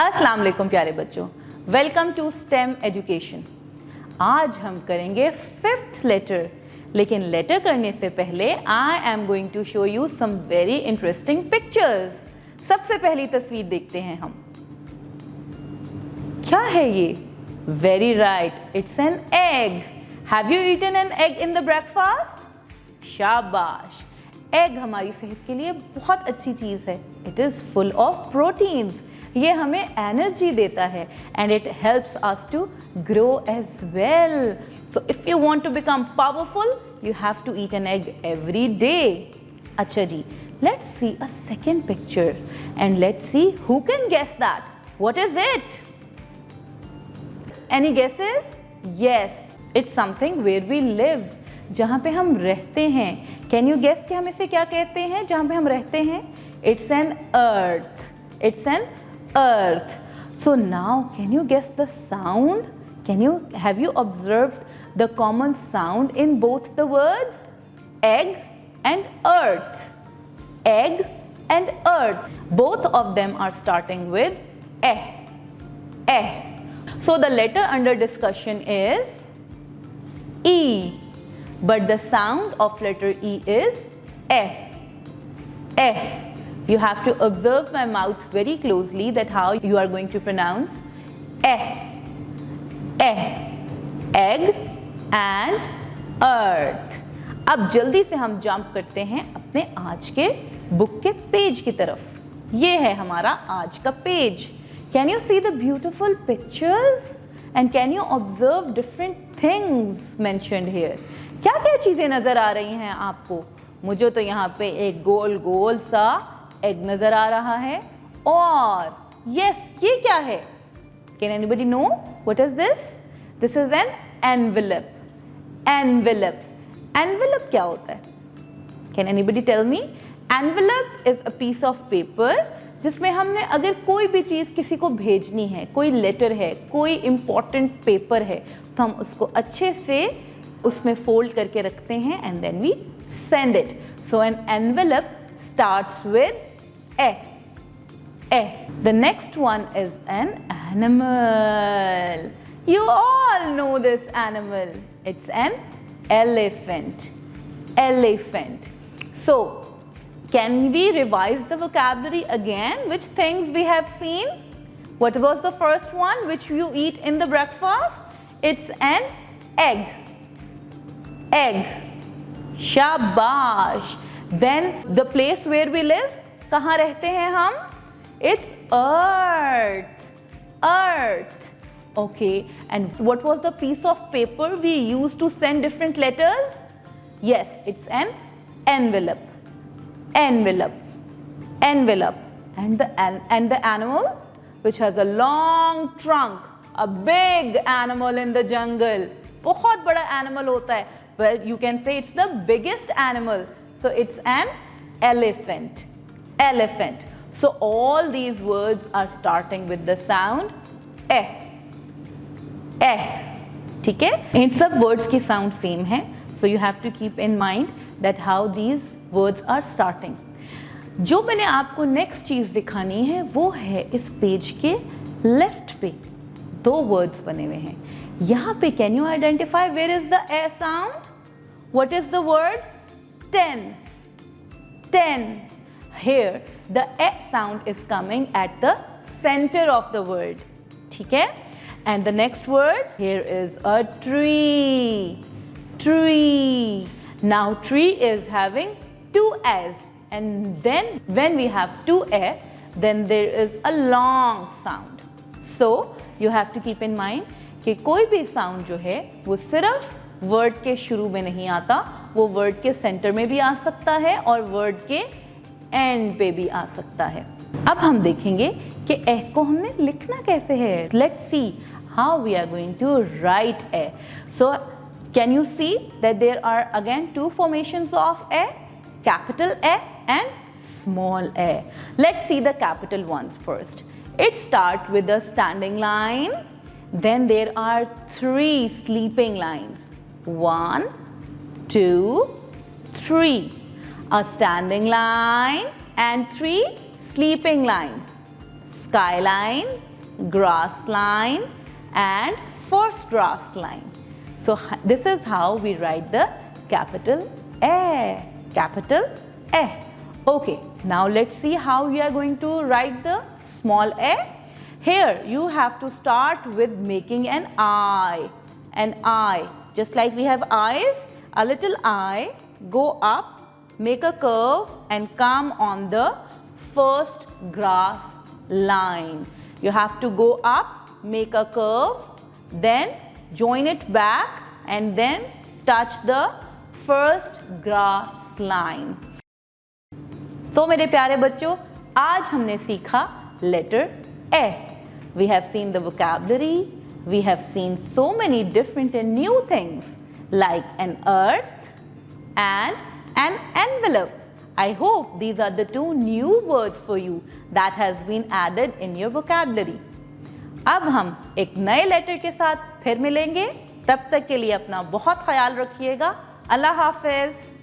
अस्सलाम वालेकुम प्यारे बच्चों, वेलकम टू स्टेम एजुकेशन। आज हम करेंगे 5th लेटर, लेकिन लेटर करने से पहले I am going to show you some very interesting pictures. सबसे पहली तस्वीर देखते हैं हम। क्या है ये? Very right, it's an egg. Have you eaten an egg in the breakfast? शाबाश। एग हमारी सेहत के लिए बहुत अच्छी चीज़ है। It is full of proteins. ये हमें एनर्जी देता है and it helps us to grow as well. So if you want to become powerful you have to eat an egg every day. अच्छा जी, let's see a second picture and let's see who can guess that. What is it? Any guesses? Yes, it's something where we live, जहाँ पे हम रहते हैं। Can you guess कि हम इसे क्या कहते हैं जहाँ पे हम रहते हैं? It's an earth. It's an earth. So now can you guess the sound? Have you observed the common sound in both the words? Egg and earth. Egg and earth. Both of them are starting with eh. Eh. So the letter under discussion is E. But the sound of letter E is eh. Eh. You have to observe my mouth very closely that how you are going to pronounce eh. Eh. Egg and earth. अब जल्दी से हम jump करते हैं अपने आज के book के पेज की तरफ। ये है हमारा आज का page. Can you see the beautiful pictures? And can you observe different things mentioned here? क्या क्या चीज़ें नज़र आ रही हैं आपको? मुझे तो यहाँ पे एक गोल गोल सा एग नजर आ रहा है और यस, ये क्या है? Can anybody know what is this? This is an envelope. Envelope. Envelope क्या होता है? Can anybody tell me? Envelope is a piece of paper जिसमें हमने अगर कोई भी चीज किसी को भेजनी है, कोई लेटर है, कोई इंपॉर्टेंट पेपर है, तो हम उसको अच्छे से उसमें फोल्ड करके रखते हैं and then we send it. So an envelope starts with A. A. The next one is an animal. You all know this animal. It's an elephant. Elephant. So, can we revise the vocabulary again? Which things we have seen? What was the first one which you eat in the breakfast? It's an egg. Egg. Shabash. Then the place where we live, कहाँ रहते हैं हम? It's earth. Earth. Okay. And what was the piece of paper we used to send different letters? Yes, it's an envelope. Envelope. Envelope. And the animal which has a long trunk, a big animal in the jungle. बहुत बड़ा animal होता है. Well, you can say it's the biggest animal. So it's an elephant. Elephant. So all these words are starting with the sound eh. Eh. ठीक है? इन सब words की sound same है. So you have to keep in mind that how these words are starting. जो मैंने आपको next चीज़ दिखानी है वो है इस पेज के left पे 2 words बने हुए हैं। यहाँ पे can you identify where is the eh sound? What is the word? 10. 10. Here the eh sound is coming at the center of the word. ठीक है? And the next word, here is a tree. Tree. Now tree is having 2 A's, and then when we have 2 A, then there is a long sound. So you have to keep in mind कि कोई भी sound जो है वो सिर्फ word के शुरू में नहीं आता, वो वर्ड के सेंटर में भी आ सकता है और वर्ड के एंड पे भी आ सकता है। अब हम देखेंगे कि ए को हमने लिखना कैसे है। Let's see how we are going to write A. So can you see that there are again 2 formations of A, capital A and small A. Let's see the capital ones first. It start with a standing line, then there are 3 sleeping lines. 1, 2, 3. A standing line and 3 sleeping lines. skyline, grass line, and first grass line. So this is how we write the capital A. Capital A. Okay, now let's see how we are going to write the small a. Here you have to start with making an eye. An eye. Just like we have eyes, a little eye, go up, make a curve and come on the first grass line. You have to go up, make a curve, then join it back and then touch the first grass line. तो मेरे प्यारे बच्चों, आज हमने सीखा letter A. We have seen the vocabulary. We have seen so many different and new things like an earth and an envelope. I hope these are the two new words for you that has been added in your vocabulary. अब हम एक नए letter के साथ फिर मिलेंगे. तब तक के लिए अपना बहुत ख्याल रखिएगा. अल्लाह हाफिज.